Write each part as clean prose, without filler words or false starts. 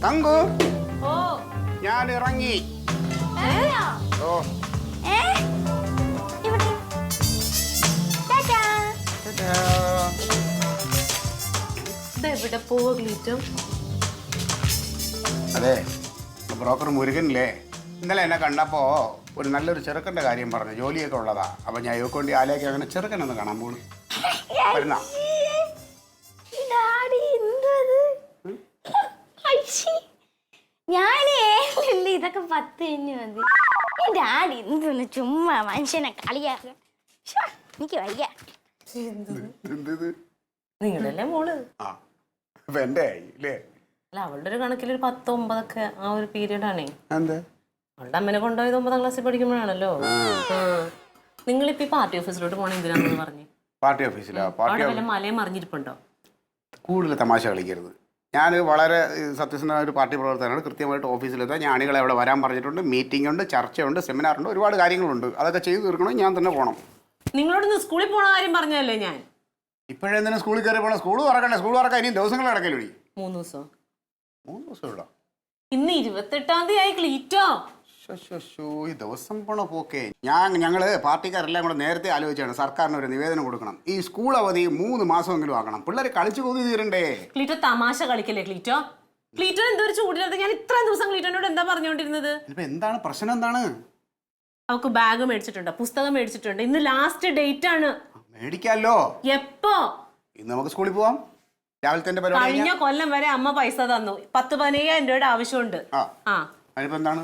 തങ്കു ഞാൻ ഇറങ്ങി. ഓ എവിടെ പോവോ ക്ലീറ്റോ? അതെ, ബ്രോക്കർ മുരുകനില്ലേ ഇന്നലെ എന്നെ കണ്ടപ്പോ ഒരു നല്ലൊരു ചെറുക്കന്റെ കാര്യം പറഞ്ഞു. ജോലിയൊക്കെ ഉള്ളതാ. അപ്പൊ ഞാൻ ഇവക്ക് വേണ്ടി ആലേക്ക് അങ്ങനെ ചെറുക്കനൊന്ന് കാണാൻ പോണു. വരുന്ന ഇതൊക്കെ 10 കഴിഞ്ഞ് മതി. ഈ ഡാഡി എന്തൊന്ന് ചുമ്മാ മനുഷ്യനെ കളിയാക്കുക. എനിക്ക് വയ്യ. നിങ്ങളല്ലേ മോള്? എന്റെ അല്ല, അവളുടെ ഒരു കണക്കിൽ ഒരു 10, 9 ഒക്കെ ആ ഒരു പീരീഡ് ആണേ. എന്താ അവളുടെ അമ്മനെ കൊണ്ടുപോയത് 9ാം ക്ലാസ്സിൽ പഠിക്കുമ്പോഴാണല്ലോ. നിങ്ങളിപ്പോ പാർട്ടി ഓഫീസിലോട്ട് പോണ എന്തിനാണെന്ന് പറഞ്ഞു? പാർട്ടി ഓഫീസിലാ? മലയും മറിഞ്ഞിരിപ്പുണ്ടോ? കൂടുതൽ തമാശ കളിക്കരുത്. ഞാൻ വളരെ സത്യസന്ധമായ ഒരു പാർട്ടി പ്രവർത്തനമാണ്. കൃത്യമായിട്ട് ഓഫീസിലെത്താൻ ഞാൻ അണികളെ അവിടെ വരാൻ പറഞ്ഞിട്ടുണ്ട്. മീറ്റിംഗ് ഉണ്ട്, ചർച്ചയുണ്ട്, സെമിനാറുണ്ട്, ഒരുപാട് കാര്യങ്ങളുണ്ട്. അതൊക്കെ ചെയ്ത് തീർക്കണം. ഞാൻ തന്നെ പോകണം. നിങ്ങളോട് സ്കൂളിൽ പോണ കാര്യം പറഞ്ഞല്ലേ ഞാൻ? ഇപ്പോഴെന്തിനാ സ്കൂളിൽ കയറി പോകണം? സ്കൂൾ തുറക്കണ്ടേ? സ്കൂൾ തുറക്കാൻ ഇനി ദിവസങ്ങൾ കിടക്കല്ലോ. 3 ദിവസം. 3 ദിവസം ഇവിടെ. ഇന്ന് 28ാം തീയതി ആയി ക്ലീറ്റോ. ഈ ദിവസം പോണ പോക്കേ. ഞങ്ങള് പാർട്ടിക്കാരെല്ലാം കൂടെ നേരത്തെ ആലോചിച്ചാണ് സർക്കാരിന് ഒരു നിവേദനം കൊടുക്കണം. ഈ സ്കൂൾ അവധി 3 മാസമെങ്കിലും ആക്കണം. പിള്ളേരെ കളിച്ചു കൊതി തീരണ്ടേ? ക്ലീറ്റോ തമാശ കളിക്കല്ലേ ക്ലീറ്റോ? ക്ലീറ്റോ എന്തോ ഒരു ചൂടിനകത്ത് ഞാൻ ഇത്രയും ദിവസം ക്ലീറ്റോനോട് എന്താ പറഞ്ഞുകൊണ്ടിരുന്നത്? എന്താണ് പ്രശ്നം? എന്താണ്? അവക്ക് ബാഗ് മേടിച്ചിട്ടുണ്ട്, പുസ്തകം മേടിച്ചിട്ടുണ്ട്. ഇന്ന് ലാസ്റ്റ് ഡേറ്റ് ആണ്. മേടിക്കാലോ. എപ്പോ? ഇന്ന് നമുക്ക് സ്കൂളിൽ പോവാം. രാവിലത്തെ പരിപാടി. കഴിഞ്ഞ കൊല്ലം വരെ അമ്മ പൈസ തന്നു. 10-15,000 രൂപയുടെ ആവശ്യമുണ്ട്. എന്താണ്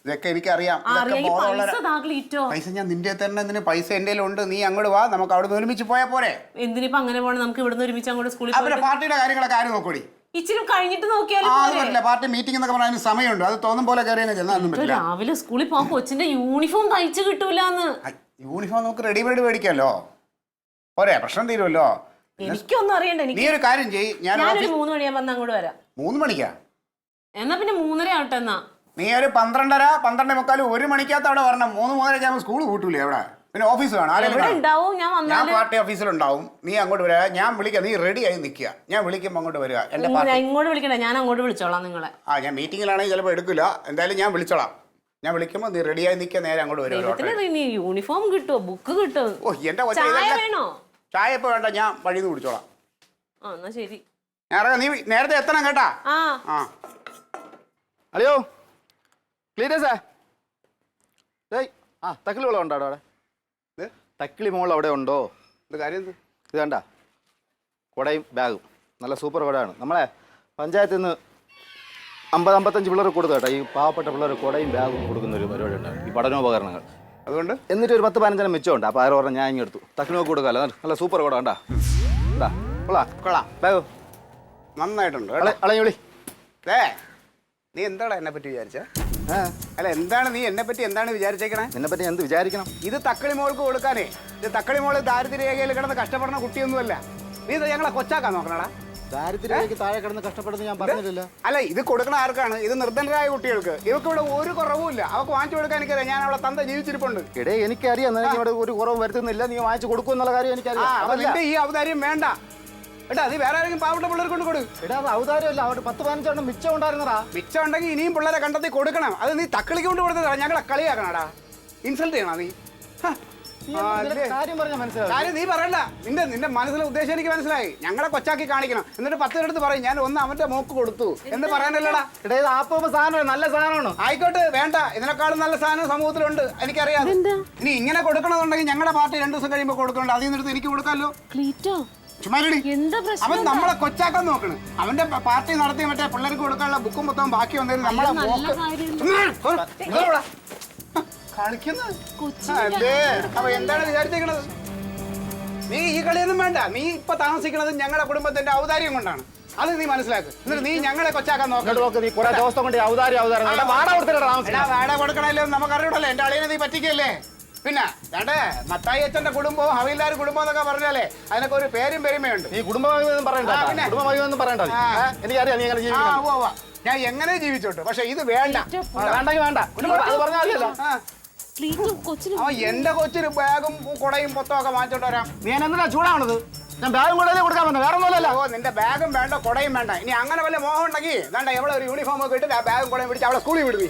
ഇതൊക്കെ എനിക്കറിയാം. പൈസ ഞാൻ നിന്റെ തന്നെ. എന്തിന് പൈസ എന്റെ ഉണ്ട്? നീ അങ്ങോട്ട് വാ, നമുക്ക് അവിടെ ഒരുമിച്ച് പോയാ പോരെ? എന്തിനിപ്പോ അങ്ങനെ പോകണം? നമുക്ക് ഇവിടുന്ന് ഒരുമിച്ച് അങ്ങോട്ട് സ്കൂളിൽ. പാർട്ടിയുടെ കാര്യങ്ങളൊക്കെ ആരും നോക്കൂടി. ഇച്ചിരി കഴിഞ്ഞിട്ട് നോക്കിയാലും പാർട്ടി മീറ്റിംഗ് എന്നൊക്കെ പറഞ്ഞാൽ അതിന് സമയമുണ്ട്. അത് തോന്നും പോലെ കയറിയാൽ രാവിലെ സ്കൂളിൽ പോകാൻ കൊച്ചിന്റെ യൂണിഫോം തയ്ച്ചു കിട്ടൂലെന്ന്. യൂണിഫോം നമുക്ക് റെഡിമെയ്ഡ് മേടിക്കാമല്ലോ. പോരെ, പ്രശ്നം തീരുമല്ലോ. എനിക്കൊന്നും അറിയണ്ട. നീ ഒരു കാര്യം ചെയ്യ്. ഞാനൊരു 3 മണിയാകുമ്പോ അങ്ങോട്ട് വരാം. 3 മണിക്കാ? എന്നാ പിന്നെ 3:30 ആവട്ടെ. എന്നാ നീ ഒരു 12:30, 12:45, 1 മണിക്കകത്ത് അവിടെ വരണം. 3-3:30 സ്കൂൾ കൂട്ടൂലേ അവിടെ? പിന്നെ ഓഫീസ് വേണം. ഞാൻ പാർട്ടി ഓഫീസിലുണ്ടാവും. നീ അങ്ങോട്ട് വരിക. ഞാൻ വിളിക്കാം. നീ റെഡി ആയി നിൽക്കുക. ഞാൻ വിളിക്കുമ്പോൾ അങ്ങോട്ട് വരിക. ഇങ്ങോട്ട് വിളിക്കണ്ട, ഞാൻ അങ്ങോട്ട് വിളിച്ചോളാം നിങ്ങളെ. ഞാൻ മീറ്റിങ്ങിലാണെങ്കിൽ ചിലപ്പോൾ എടുക്കില്ല. എന്തായാലും ഞാൻ വിളിച്ചോളാം. ഞാൻ വിളിക്കുമ്പോൾ നീ റെഡി ആയി നിൽക്കുക. നേരെ അങ്ങോട്ട് വരിക. യൂണിഫോം കിട്ടുമോ? ബുക്ക് കിട്ടുമോ? എന്റെ വേണോ? ചായ ഇപ്പൊ വേണ്ട. ഞാൻ വഴിന്ന് കുടിച്ചോളാം. എന്നാ ശരി. നീ നേരത്തെ എത്തണം കേട്ടാ. അളിയോ ക്ലീറ്റസേ, തക്കിളി മോൾ ഉണ്ടോ അവിടെ? തക്കിളി മോൾ അവിടെ ഉണ്ടോ? ഇത് കാര്യം ഇത് കണ്ട കുടയും ബാഗും നല്ല സൂപ്പർ കുടയാണ്. നമ്മളെ പഞ്ചായത്തിൽ നിന്ന് 50-55 പിള്ളേർ കൊടുത്തു കേട്ടോ. ഈ പാവപ്പെട്ട പിള്ളേർ കുടയും ബാഗും കൊടുക്കുന്ന ഒരു പരിപാടി ഉണ്ടാകും. ഈ പഠനോപകരണങ്ങൾ. അതുകൊണ്ട് എന്നിട്ട് ഒരു 10-15 മിച്ചമുണ്ട്. അപ്പോൾ ആരോ പറഞ്ഞാൽ ഞാൻ ഇങ്ങനെ എടുത്തു. തക്കിനോക്ക് കൊടുക്കാമല്ലോ. നല്ല സൂപ്പർ കുട കണ്ടാ. കൊള്ളാം. ബാഗ് നന്നായിട്ടുണ്ട്. അളഞ്ഞു വിളി. നീ എന്താണ് എന്നെ പറ്റി വിചാരിച്ച? അല്ല, എന്താണ് നീ എന്നെ പറ്റി എന്താണ് വിചാരിച്ചേക്കണേ? എന്നെ പറ്റി എന്ത് വിചാരിക്കണം? ഇത് തക്കളി മോൾക്ക് കൊടുക്കാനേ. ഇത് തക്കളി മോള് ദാരിദ്ര്യരേഖയിൽ കിടന്ന് കഷ്ടപ്പെടുന്ന കുട്ടിയൊന്നുമല്ല. നീ ഞങ്ങളെ കൊച്ചാക്കാൻ നോക്കണടാ. ദാരിദ്ര്യരേഖയ്ക്ക് താഴെ കിടന്ന് കഷ്ടപ്പെടുന്നത് ഞാൻ പറഞ്ഞിട്ടില്ല. അല്ല, ഇത് കൊടുക്കണ ആർക്കാണ്? ഇത് നിർദ്ധനരായ കുട്ടികൾക്ക്. ഇവർക്ക് ഇവിടെ ഒരു കുറവുമില്ല. അവർക്ക് വാങ്ങിച്ചു കൊടുക്കാൻ എനിക്കറിയാം. ഞാൻ അവളെ തന്ത ജീവിച്ചിരിപ്പുണ്ട്. ഇടേ എനിക്കറിയാം. ഇവിടെ ഒരു കുറവ് വരുത്തുന്നില്ല. നീ വാങ്ങിച്ചു കൊടുക്കും എന്നുള്ള കാര്യം എനിക്കറിയാം. നിന്റെ ഈ ഔദാര്യം വേണ്ട കേട്ടാ. നീ വേറെ ആരെങ്കിലും പാവപ്പെട്ട പിള്ളേർ കൊണ്ട് കൊടു. എടാ, അത് ഔദാര്യമല്ല. അവിടെ 10-15 മിച്ചം ഉണ്ടായിരുന്നടാ. മിച്ചം ഉണ്ടെങ്കിൽ ഇനിയും പിള്ളേരെ കണ്ടെത്തി കൊടുക്കണം. അത് നീ തക്കളിക്ക് കൊണ്ട് കൊടുത്തതാ. ഞങ്ങളെ കളിയാക്കണടാ. ഇൻസൾട്ട് ചെയ്യണ നീ. കാര്യം നീ പറയണ്ട. നിന്റെ മനസ്സിലെ ഉദ്ദേശം എനിക്ക് മനസ്സിലായി. ഞങ്ങളെ കൊച്ചാക്കി കാണിക്കണം. എന്നിട്ട് 10 എടുത്ത് പറയും ഞാൻ ഒന്ന് അവന്റെ മോക്ക് കൊടുത്തു എന്ന് പറയാനല്ലടാ. സാധനം നല്ല സാധനമാണ്. ആയിക്കോട്ടെ, വേണ്ട. ഇതിനേക്കാളും നല്ല സാധനം സമൂഹത്തിലുണ്ട്. എനിക്കറിയാം. ഇനി ഇങ്ങനെ കൊടുക്കണമെന്നുണ്ടെങ്കിൽ ഞങ്ങളുടെ പാർട്ടി 2 ദിവസം കഴിയുമ്പോൾ കൊടുക്കണ്ട. അതിൽ നിന്നെടുത്ത് എനിക്ക് കൊടുക്കാമല്ലോ. അവൻ നമ്മളെ കൊച്ചാക്കാൻ നോക്കണ്. അവന്റെ പാർട്ടി നടത്തിയ മറ്റേ പിള്ളേർക്ക് കൊടുക്കാനുള്ള ബുക്കും മൊത്തം ബാക്കി വന്നതിന് നമ്മളെ കളിക്കുന്നത്. അപ്പൊ എന്താണ് വിചാരിച്ചേക്കണത്? നീ ഈ കളിയൊന്നും വേണ്ട. നീ ഇപ്പൊ താമസിക്കുന്നത് ഞങ്ങളുടെ കുടുംബത്തിന്റെ ഔദാര്യം കൊണ്ടാണ്. അത് നീ മനസ്സിലാക്ക്. എന്നിട്ട് നീ ഞങ്ങളെ കൊച്ചാക്കാൻ നോക്ക്. നീ കുറെ ദിവസം കൊണ്ട് വാടക കൊടുക്കണല്ലോ നമുക്കറിയണല്ലോ. എന്റെ അളിയനെ നീ പറ്റിക്കല്ലേ? പിന്നെ വേണ്ടേ, മത്തായി അച്ഛന്റെ കുടുംബവും ഹവീൽദാർ കുടുംബം എന്നൊക്കെ പറഞ്ഞാലേ അതിനൊക്കെ ഒരു പേരും പെരുമയുണ്ട്. ഈ കുടുംബം പറയണ്ട. എനിക്കറിയാം. ഞാൻ എങ്ങനെ ജീവിച്ചോട്ടെ. പക്ഷെ ഇത് വേണ്ട. വേണ്ട. എന്റെ കൊച്ചിന് ബാഗും കുടയും പൊത്തം ഒക്കെ വാങ്ങിച്ചോണ്ട് വരാം. നീ എന്തിനാ ചൂടാവണത്? ഞാൻ ബാഗും കൂടെ കൊടുക്കാൻ വന്നത്, വേറെ ഒന്നുമല്ല. ഓ നിന്റെ ബാഗും വേണ്ട കുടയും വേണ്ട. ഇനി അങ്ങനെ വല്ല മോഹം ഉണ്ടെങ്കിൽ വേണ്ട, എവിടെ ഒരു യൂണിഫോം ഒക്കെ ഇട്ട് ആ ബാഗും കുടയും പിടിച്ച് അവളെ സ്കൂളിൽ വിടുവീ.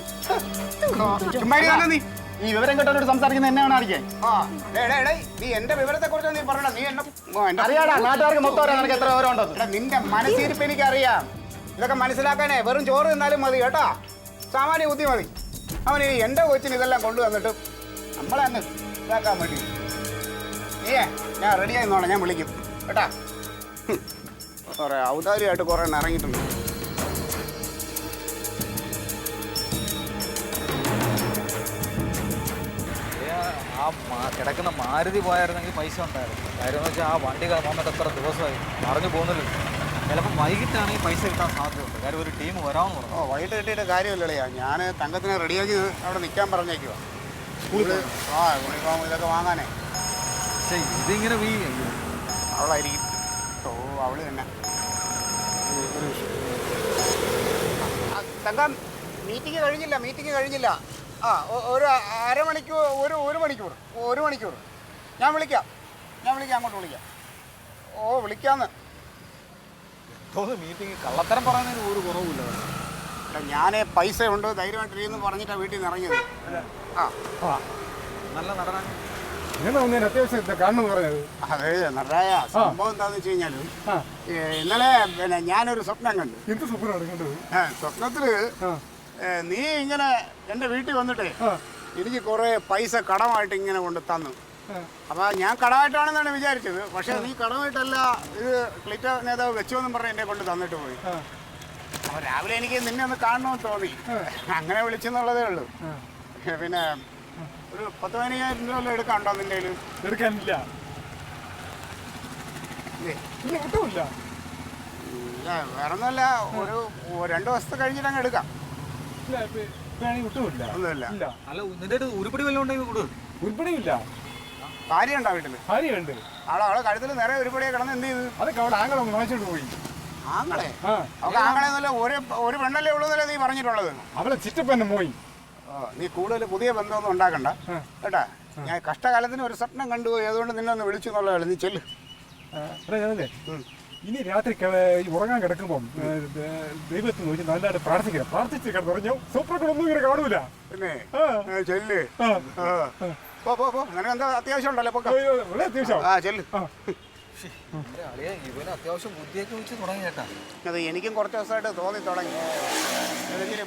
ചുമ്മാ നീ ഈ വിവരം കേട്ടവരോട് സംസാരിക്കുന്നത് എന്നെ വേണം അറിയിക്കാൻ. നീ എന്റെ വിവരത്തെ കുറിച്ച് നീ പറയണ്ട. നീ എന്നെ അറിയാടാ, നാട്ടുകാർക്ക് മൊത്തം അറിയാം നിനക്ക് എത്ര വിവരം ഉണ്ടോ. നിന്റെ മനസ്സിരിപ്പ് എനിക്കറിയാം. ഇതൊക്കെ മനസ്സിലാക്കാനേ വെറും ചോറ് തിന്നാലും മതി കേട്ടാ. സാമാന്യ ബുദ്ധി മതി. അവന് എന്റെ കൊച്ചിന് ഇതെല്ലാം കൊണ്ടുവന്നിട്ട് നമ്മളെ അങ്ങ് ഇതാക്കാൻ വേണ്ടി. നീയേ ഞാൻ റെഡിയായി നോളാം, ഞാൻ വിളിക്കും കേട്ടാ. കുറെ ഔദാര്യമായിട്ട് കുറെ എണ്ണം ഇറങ്ങിയിട്ടുണ്ട്. കിടക്കുന്ന മാരുതി പോയായിരുന്നെങ്കിൽ പൈസ ഉണ്ടായിരുന്നു. കാര്യം എന്ന് വെച്ചാൽ ആ വണ്ടി വന്നിട്ട് എത്ര ദിവസമായി അറിഞ്ഞു പോകുന്നില്ല. ചിലപ്പോൾ വൈകിട്ടാണെങ്കിൽ പൈസ കിട്ടാൻ സാധ്യതയുണ്ട്. കാര്യം ഒരു ടീം വരാമെന്ന് പറഞ്ഞു. ഓ വൈകിട്ട് കിട്ടിയിട്ട് കാര്യമില്ലല്ലേ. ഞാൻ തങ്കത്തിനെ റെഡിയാക്കി അവിടെ നിൽക്കാൻ പറഞ്ഞേക്കുവാ. യൂണിഫോം ഇതൊക്കെ വാങ്ങാനേ. പക്ഷേ ഇതിങ്ങനെ അവളായിരിക്കും. ഓ അവള് തന്നെ. തങ്കം മീറ്റിംഗ് കഴിഞ്ഞില്ല. ആ ഒരു അരമണിക്കൂർ ഒരു മണിക്കൂർ ഞാൻ വിളിക്കാം അങ്ങോട്ട് വിളിക്കാം. ഓ വിളിക്കാന്ന്. മീറ്റിംഗ് കള്ളത്തരം പറയുന്നതിന് ഒരു കുറവില്ല. ഞാൻ പൈസ ഉണ്ട് ധൈര്യമായിട്ടിരിക്കുന്നു പറഞ്ഞിട്ടാണ് വീട്ടിൽ നിന്ന് ഇറങ്ങിയത്. നല്ല നടനാണ്. അത്യാവശ്യം കാണുന്നു പറഞ്ഞത്. അതെ നടരായ സംഭവം എന്താന്ന് വെച്ച് കഴിഞ്ഞാല് ഇന്നലെ പിന്നെ ഞാനൊരു സ്വപ്നം കണ്ടു. എന്ത് സ്വപ്നമാണ് കണ്ടത്? സ്വപ്നത്തില് നീ ഇങ്ങനെ എന്റെ വീട്ടിൽ വന്നിട്ടേ എനിക്ക് കുറെ പൈസ കടമായിട്ട് ഇങ്ങനെ കൊണ്ട് തന്നു. അപ്പൊ ഞാൻ കടമായിട്ടാണെന്നാണ് വിചാരിച്ചത്. പക്ഷെ നീ കടമായിട്ടല്ല, ഇത് ക്ലിറ്റ നേതാവ് വെച്ചോന്നും പറഞ്ഞ് എന്നെ കൊണ്ട് തന്നിട്ട് പോയി. അപ്പൊ രാവിലെ എനിക്ക് നിന്നെ ഒന്ന് കാണണമെന്ന് തോന്നി, അങ്ങനെ വിളിച്ചെന്നുള്ളതേ ഉള്ളൂ. പിന്നെ ഒരു 10,000-15,000 രൂപ എടുക്കാണ്ടോ നിന്റെ കയ്യിൽ? എടുക്കാനില്ല. വേറെ ഒന്നുമല്ല, ഒരു 2 ദിവസത്തെ കഴിഞ്ഞിട്ട് അങ്ങ് എടുക്കാം. ഒന്നുമില്ല. ഉരുപ്പടിയില്ല. ഭാര്യയുണ്ടോ വീട്ടില്? ഭാര്യയുണ്ട്. അവളെ കഴുത്തിൽ നിറയെ ഉരുപ്പടിയെ കിടന്ന് എന്ത് ചെയ്തു? അതൊക്കെ അവളെ ആങ്ങളൊന്ന് വാങ്ങിച്ചോണ്ട് പോയി. ആങ്ങളെ? അവൾക്ക് ആങ്ങളെന്നല്ല, ഒരു പെണ്ണല്ലേ ഉള്ളൂന്നല്ലേ നീ പറഞ്ഞിട്ടുള്ളത്? അവളെ ചിറ്റപ്പന്നെ പോയി. നീ കൂടുതൽ പുതിയ ബന്ധമൊന്നും ഉണ്ടാക്കണ്ട കേട്ടാ. ഞാൻ കഷ്ടകാലത്തിന് ഒരു സ്വപ്നം കണ്ടുപോയി, അതുകൊണ്ട് നിന്നെ ഒന്ന് വിളിച്ചു എന്നുള്ളതാണ്. നീ ചെല്ല്. ഇനി രാത്രി ഉറങ്ങാൻ കിടക്കുമ്പം ദൈവത്തെ നോക്കി നല്ലതായിട്ട് പ്രാർത്ഥിച്ച് കിടന്നുറഞ്ഞു സൂപ്പറൊന്നും ഇങ്ങനെ കാണൂല. പിന്നെ ചെല്ല്. അങ്ങനെ എന്താ അത്യാവശ്യം ഉണ്ടല്ലോ? അത്യാവശ്യം. ആ ചെല്ല്. ഇവന് അത്യാവശ്യം ബുദ്ധിയൊക്കെ വെച്ച് തുടങ്ങി കേട്ടാ. അത് എനിക്കും കുറച്ച് ദിവസമായിട്ട് തോന്നി തുടങ്ങി.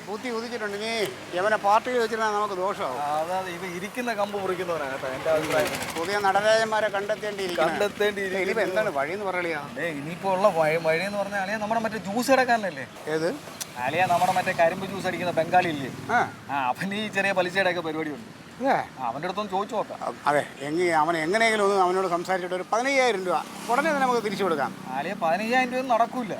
ബുദ്ധി ഉദിച്ചിട്ടുണ്ട്. നീ യവനെ പാർട്ടിയിൽ വെച്ചിരുന്നാൽ നമുക്ക് ദോഷമാവും. അതായത് ഇവ ഇരിക്കുന്ന കമ്പ് മുറിക്കുന്നവനാ കേട്ടോ എൻ്റെ അഭിപ്രായം. പുതിയ നടരാജന്മാരെ കണ്ടെത്തേണ്ടിയിരിക്കും. ഇനിയിപ്പോ എന്താണ് വഴി എന്ന് പറയാ? ഇനിയിപ്പോ ഉള്ള വഴി എന്ന് പറഞ്ഞാൽ അളിയാ നമ്മുടെ മറ്റേ ജ്യൂസ് കിടക്കാനല്ലേ? ഏത് അളിയാ നമ്മുടെ മറ്റേ കരിമ്പ് ജ്യൂസ് അടിക്കുന്ന ബംഗാളി ഇല്ലേ? അവന് ഈ ചെറിയ പലിശയുടെ ഒക്കെ പരിപാടിയുണ്ട്. അവൻ്റെ അടുത്തൊന്ന് ചോദിച്ചു നോക്കാം. അതെ, അവൻ എങ്ങനെയെങ്കിലും ഒന്ന് അവനോട് സംസാരിച്ചിട്ട് ഒരു 15,000 രൂപ ഉടനെ തന്നെ നമുക്ക് തിരിച്ചു കൊടുക്കാം. അളിയ 15,000 രൂപ നടക്കൂല.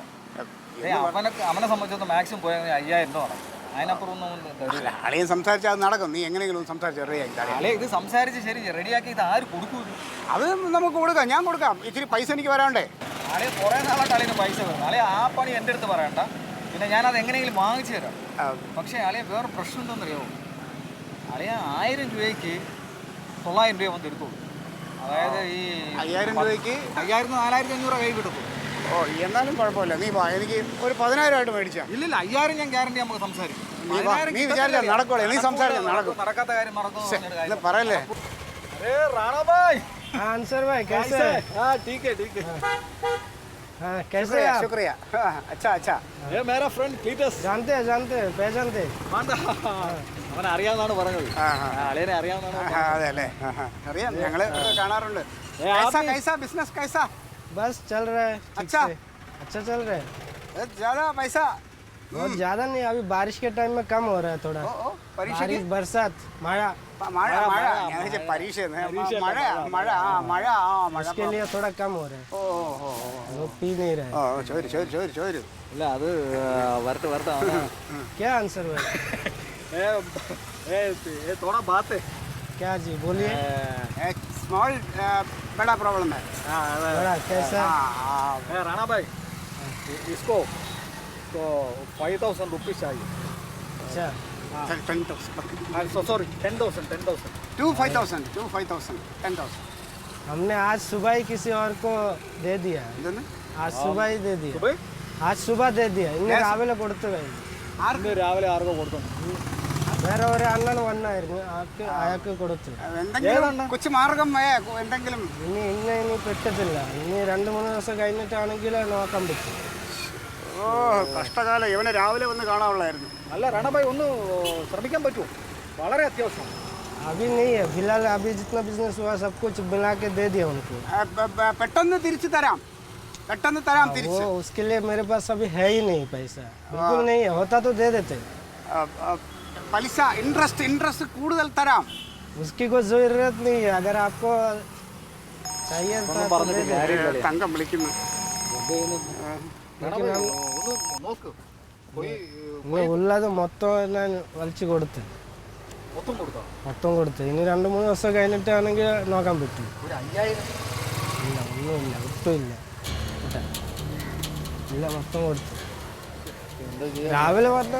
അവനെ സംബന്ധിച്ചിടത്തോളം മാക്സിമം പോയാൽ 5,000 രൂപ നടക്കും. അതിനപ്പുറം ഒന്നും തരില്ല. അളിയൻ സംസാരിച്ചാൽ അത് നടക്കും. നീ എങ്ങനെയെങ്കിലും ഒന്ന് സംസാരിച്ച് റെഡിയാക്കി. അളിയ ഇത് സംസാരിച്ച് ശരി റെഡിയാക്കി ഇത് ആര് കൊടുക്കൂല? അത് നമുക്ക് കൊടുക്കാം, ഞാൻ കൊടുക്കാം. ഇച്ചിരി പൈസ എനിക്ക് വരാണ്ടേ? അളിയ കുറേ നാളായിട്ട് അളിയന് പൈസ വരും. അളിയ ആ പണി എൻ്റെ അടുത്ത് പറയണ്ട. പിന്നെ ഞാനത് എങ്ങനെയെങ്കിലും വാങ്ങിച്ചു തരാം. പക്ഷേ അളിയ വേറെ പ്രശ്നം എന്താണെന്നറിയാമോ? അളിയ 1000 രൂപയ്ക്ക് 900 രൂപ വന്ന് എടുത്തോളൂ. അതായത് ഈ 5,000 രൂപയ്ക്ക് 4,500 കൈ കിട്ടും. ഓ എന്നാലും കുഴപ്പമില്ല. നീ വാ, എനിക്ക് ഒരു 10,000 ആയിട്ട് മേടിച്ചാ. ഇല്ല 5,000 ഞാൻ ഗ്യാരണ്ടി നമുക്ക് സംസാരിക്കും. നീ വിചാരിച്ചാൽ നടക്കുള്ളൂ. നീ സംസാരിച്ചാൽ നടക്കും. നടക്കാത്ത കാര്യം മറന്നു പറയല്ലേ? राणा भाई। हाँ अंसर भाई कैसे? हाँ ठीक है ठीक है। हाँ कैसे हैं आप? शुक्रिया। अच्छा अच्छा। ये मेरा फ्रेंड क्लीटस। जानते हैं पहचानते അവനെ അറിയാവുന്നതാണ് പറഞ്ഞത്. അളിയനെ അറിയാവുന്നതാണ്. അതെ അല്ലേ? അറിയാം, ഞങ്ങള് കാണാറുണ്ട്. बिजनेस कैसा? बस चल रहा है। अच्छा चल रहा है। ज्यादा पैसा? बहुत ज्यादा नहीं, अभी बारिश के टाइम में कम हो रहा है थोड़ा। बारिश बरसात मजा इसके लिए थोड़ा कम हो रहा है। लोग पी नहीं रहे। ഇല്ല അത് വരട്ടെ വരട്ടെ. क्या आंसर भाई? थोड़ा बात है। क्या जी बोलिए। स्मॉल बड़ा प्रॉब्लम है। बड़ा कैसा? राणा भाई इसको तो 5,000 रुपीज चाहिए. अच्छा 10,000. सॉरी 10,000. 5,000. 10,000. हमने आज सुबह ही किसी और को दे दिया है। എന്തെന്ന്? आज सुबह ही दे दिया। സുബൈ आज सुबह दे दिया ഇന്ന് രാവിലെ കൊടുത്തു കഴിഞ്ഞു. ഇന്ന് രാവിലെ ആർക്കോ കൊടുത്തു. വേറെ ഒരു അണ്ണൻ വന്നായിരുന്നു അയാൾക്ക് കൊടുത്തു. എന്തെങ്കിലും കൊച്ചു മാർഗം എന്തെങ്കിലും ഇനി പറ്റത്തില്ല. ഇനി 2-3 ദിവസം കഴിഞ്ഞിട്ടാണെങ്കിൽ നോക്കാൻ പറ്റും. ഓ കഷ്ടകാലം. ഇവനെ രാവിലെ വന്ന് കാണാനുള്ളായിരുന്നു. അല്ല രണഭായ് ഒന്ന് ശ്രമിക്കാൻ പറ്റുമോ? വളരെ അത്യാവശ്യം. अभी नहीं है फिलहाल. अभी जितना बिजनेस हुआ सब कुछ मिला के दे दिया उनको. പെട്ടെന്ന് തിരിച്ചു തരാം. പെട്ടെന്ന് തരാം वो തിരിച്ച്. उसके लिए मेरे पास अभी है ही नहीं पैसा. बिल्कुल नहीं है. होता तो दे देते. പലിശ ഇൻട്രസ്റ്റ് കൂടുതൽ തരാം. उसकी कोई जरूरत नहीं है. अगर आपको चाहिए तो दे दे. തങ്കം വിളിക്കുന്നു. നോക്ക് ഉള്ളത് മൊത്തം ഞാൻ വലിച്ചു കൊടുത്ത്. മൊത്തം കൊടുത്ത്. ഇനി 2-3 ദിവസം കഴിഞ്ഞിട്ടാണെങ്കിൽ നോക്കാൻ പറ്റും. ഒരു 5000 ഇല്ല ഒന്നുമില്ല ഒട്ടുമില്ല. ഇല്ല മൊത്തം കൊടുത്തു. രാവിലെ പറഞ്ഞ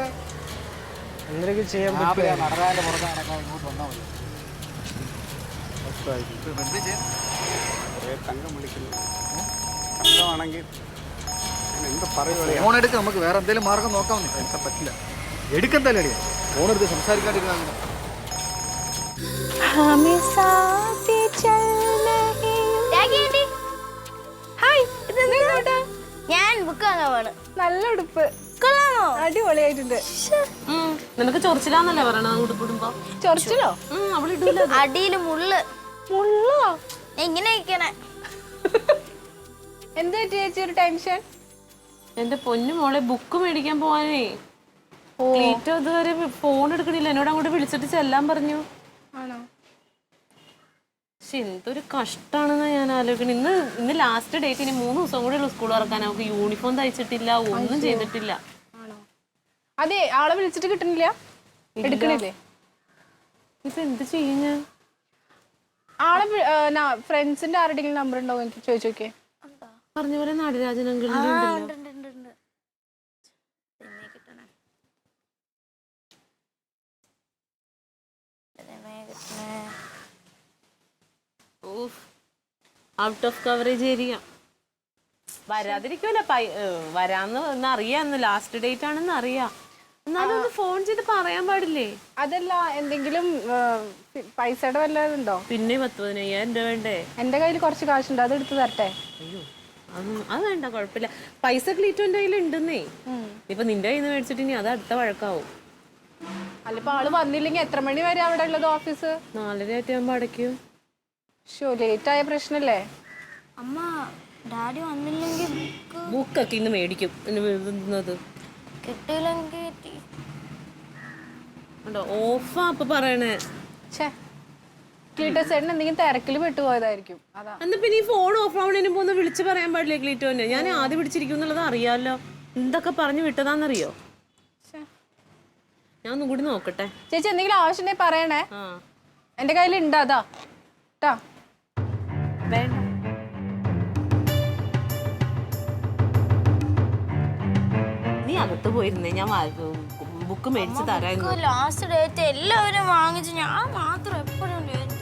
എന്തൊക്കെ ചെയ്യാൻ പറ്റും. നടക്കാൻ്റെ പുറത്ത് നടക്കാൻ ഇങ്ങോട്ട് വന്നാൽ മതി. തങ്കം വിളിക്കുന്നു. തങ്കമാണെങ്കിൽ എന്ത് പറയുക. ഫോൺ എടുക്കുക. നമുക്ക് വേറെ എന്തെങ്കിലും മാർഗം നോക്കാമെന്ന്. പൈസ പറ്റില്ല. എടുക്കെന്തായാലും അടിയാ. ഫോൺ എടുത്ത് സംസാരിക്കാണ്ടിരുന്ന ഞാൻ ബുക്ക് വാങ്ങാൻ പോണ്. നല്ല ഉടുപ്പ് കൊള്ളാമോ? അടിപൊളിയായിട്ടുണ്ട്. നിനക്ക് ചൊറിച്ചിലാന്നല്ലേ പറയണത് ഉടുപ്പിടുമ്പോ? ചൊറിച്ചിലോ? അവളിടൂല. അടിയില് മുള്ള്. മുള്ളോ? എങ്ങനെ ഇരിക്കണേ? എന്താ ചേച്ചി ഒരു ടെൻഷൻ? എന്റെ പൊന്നു മോളെ ബുക്ക് മേടിക്കാൻ പോവാനേ ക്ലീറ്റോ ഇതുവരെ ഫോൺ എടുക്കണില്ല. എന്നോട് അങ്ങോട്ട് വിളിച്ചിട്ട് ചെല്ലാൻ പറഞ്ഞു. ആണോ? പക്ഷെ എന്തൊരു കഷ്ടാണെന്നാ ഞാൻ ആലോചിക്കണം. ഇന്ന് ലാസ്റ്റ് ഡേറ്റ്. ഇനി 3 ദിവസം കൂടെ ഉള്ളു സ്കൂൾ തുറക്കാൻ. അവർക്ക് യൂണിഫോം തയ്ച്ചിട്ടില്ല, ഒന്നും ചെയ്തിട്ടില്ല. ആണോ? അതെ ആളെ വിളിച്ചിട്ട് കിട്ടണില്ല. എടുക്കണില്ലേ? ഇപ്പൊ എന്ത് ചെയ്യും ഞാൻ? ആളെ ഫ്രണ്ട്സിന്റെ ആരുടെങ്കിലും നമ്പർ ഉണ്ടോ എനിക്ക് ചോദിച്ചു നോക്കിയേ. പറഞ്ഞ പോലെ നടരാജൻ അങ്കിളിന്റെ ഉണ്ടല്ലോ. Out of coverage area. വരാതിരിക്കുമല്ല. വരാന്ന് അറിയാന്ന്. ലാസ്റ്റ് ഡേറ്റ് ആണെന്ന് അറിയാം. എന്നാലും ഒന്ന് ഫോൺ ചെയ്ത് പറയാൻ പാടില്ലേ? അതല്ല എന്തെങ്കിലും പൈസയുടെ വല്ലതുണ്ടോ? പിന്നെ 10,000-15,000 രൂപ വേണ്ടേ? എന്റെ കയ്യിൽ കുറച്ച് കാശുണ്ട്. അത് എടുത്ത് തരട്ടെ? അയ്യോ അത് വേണ്ട, കുഴപ്പമില്ല. പൈസ ക്ലീറ്റോന്റെ കയ്യിൽ ഉണ്ടെന്നേ. ഇപ്പൊ നിന്റെ കയ്യിൽ നിന്ന് മേടിച്ചിട്ട് ഇനി അത് അടുത്ത വഴക്കാവും. അല്ലിപ്പോ ആള് വന്നില്ലെങ്കിൽ എത്ര മണി വരെ അവിടെ ഉള്ളത് ഓഫീസ്? 4:30 അടയ്ക്കും. ലേറ്റ് ആയ പ്രശ്നല്ലേ? അമ്മ ഡാഡി വന്നില്ലെങ്കിൽ ബുക്കൊക്കെ ഇന്ന് മേടിക്കും. കിട്ടിയില്ലെങ്കിൽ ഓഫാ അപ്പൊ പറയണേ. ക്ലീറ്റോസേട്ടൻ എന്തെങ്കിലും തിരക്കിൽ പെട്ടുപോയതായിരിക്കും. അതാ. എന്നാ പിന്നെ ഈ ഫോൺ ഓഫ് ആവണേന് പോന്ന് വിളിച്ച് പറയാൻ പാടില്ലേ ക്ലീറ്റോനെ? ഞാൻ ആദ്യം പിടിച്ചിരിക്കും എന്നുള്ളത് അറിയാലോ. എന്തൊക്കെ പറഞ്ഞു വിട്ടതാന്നറിയോ? ഞാൻ ഒന്നും കൂടി നോക്കട്ടെ. ചേച്ചി എന്തെങ്കിലും ആവശ്യമുണ്ടെങ്കിൽ പറയണേ. ആ എന്റെ കയ്യിൽ ഉണ്ട്. അതാ ട്ടാ. വേണ്ട. നീ അകത്ത് പോയിരുന്നേ. ഞാൻ ബുക്ക് മേടിച്ച് തരായിരുന്നു. ലാസ്റ്റ് ഡേറ്റ് എല്ലാവരും വാങ്ങിച്ചു. ഞാൻ മാത്രം എപ്പോഴും ലേറ്റ്.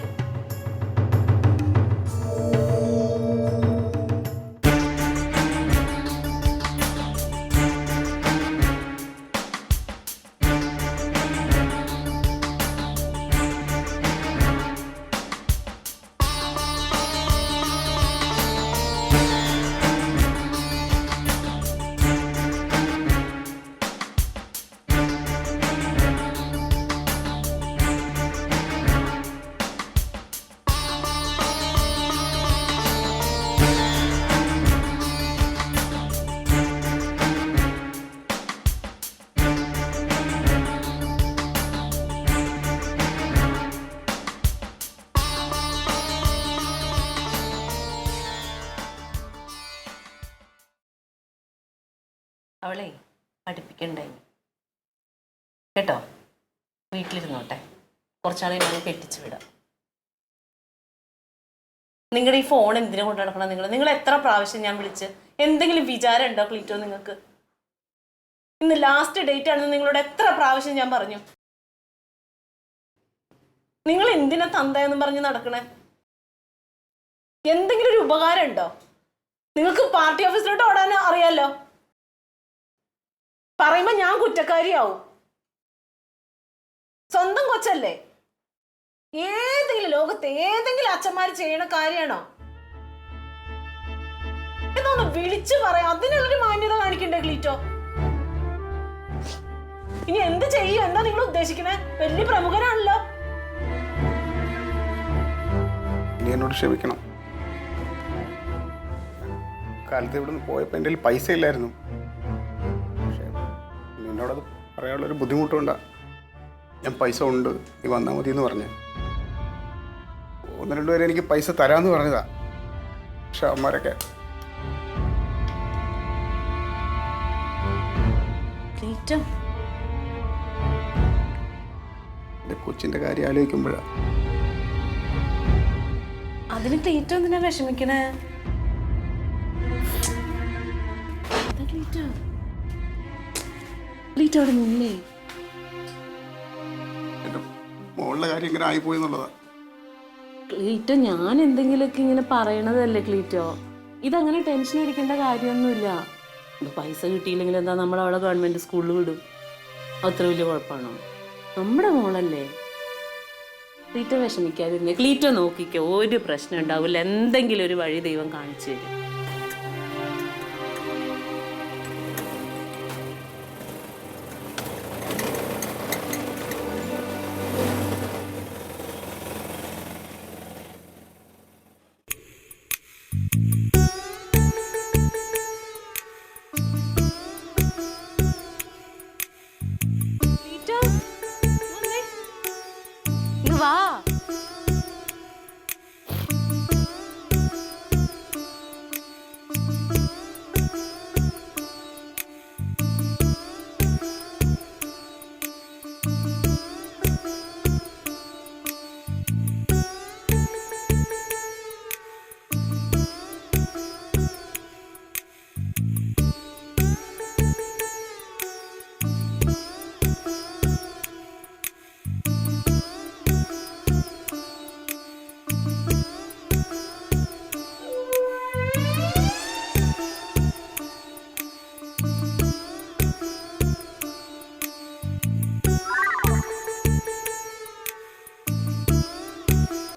അവളെ പഠിപ്പിക്കണ്ടായി കേട്ടോ. വീട്ടിലിരുന്നോട്ടെ. കുറച്ചാളെ ഞാൻ കെട്ടിച്ചു വിടാം. നിങ്ങളുടെ ഈ ഫോൺ എന്തിനു കൊണ്ട് നടക്കണം? നിങ്ങൾ എത്ര പ്രാവശ്യം ഞാൻ വിളിച്ച്? എന്തെങ്കിലും വിചാരം ഉണ്ടോ ക്ലീറ്റോ നിങ്ങൾക്ക്? ഇന്ന് ലാസ്റ്റ് ഡേറ്റ് ആണെന്ന് നിങ്ങളോട് എത്ര പ്രാവശ്യം ഞാൻ പറഞ്ഞു? നിങ്ങൾ എന്തിനാ തന്തയെന്നും പറഞ്ഞ് നടക്കണേ? എന്തെങ്കിലും ഒരു ഉപകാരം ഉണ്ടോ? നിങ്ങൾക്ക് പാർട്ടി ഓഫീസിലോട്ട് ഓടാൻ അറിയാലോ. പറയുമ്പോ ഞാൻ കുറ്റക്കാരിയാവും. സ്വന്തം കൊച്ചല്ലേ. ഏതെങ്കിലും ലോകത്ത് ഏതെങ്കിലും അച്ഛന്മാര് ചെയ്യണ കാര്യമാണോ? എന്നൊന്ന് വിളിച്ചു പറയാം. അതിനുള്ളൊരു മാന്യത കാണിക്കണ്ടേ ക്ലീറ്റോ? ഇനി എന്ത് ചെയ്യും? എന്താ നിങ്ങൾ ഉദ്ദേശിക്കണേ? വലിയ പ്രമുഖനാണല്ലോ. നീ എന്നോട് ക്ഷമിക്കണം. കാലത്ത് ഇവിടെ നിന്ന് പോയപ്പോൾ എൻ്റെ കയ്യിൽ പൈസ ഇല്ലായിരുന്നു. പക്ഷേ നിന്നോടത് പറയാനുള്ളൊരു ബുദ്ധിമുട്ടുകൊണ്ടാണ് ഞാൻ പൈസ ഉണ്ട്, നീ വന്നാൽ മതി എന്ന് പറഞ്ഞു. 1-2 പേര് എനിക്ക് പൈസ തരാമെന്ന് പറഞ്ഞതാ. പക്ഷെ അവന്മാരൊക്കെ എൻ്റെ കൊച്ചിൻ്റെ കാര്യം ആലോചിക്കുമ്പോഴാണ്. അതിന് ക്ലീറ്റോ എന്തിനാ വിഷമിക്കണേ? ക്ലീറ്റോ അവിടെ നിന്നേ. എൻ്റെ മോളുടെ കാര്യം ഇങ്ങനെ ആയിപ്പോയി എന്നുള്ളതാണ്. ക്ലീറ്റോ, ഞാൻ എന്തെങ്കിലുമൊക്കെ ഇങ്ങനെ പറയണതല്ലേ ക്ലീറ്റോ. ഇതങ്ങനെ ടെൻഷൻ അടിക്കേണ്ട കാര്യമൊന്നുമില്ല. പൈസ കിട്ടിയില്ലെങ്കിൽ എന്താ, നമ്മളവളെ ഗവൺമെന്റ് സ്കൂളിൽ വിടും. അത്ര വലിയ കുഴപ്പമാണോ? നമ്മുടെ മോളല്ലേ. ക്ലീറ്റോ വിഷമിക്കാതിരുന്നേ. ക്ലീറ്റോ നോക്കിക്കോ, ഒരു പ്രശ്നം ഉണ്ടാവില്ല. എന്തെങ്കിലും ഒരു വഴി ദൈവം കാണിച്ചു തരും. വാ.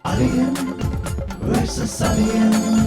Alien versus Alien.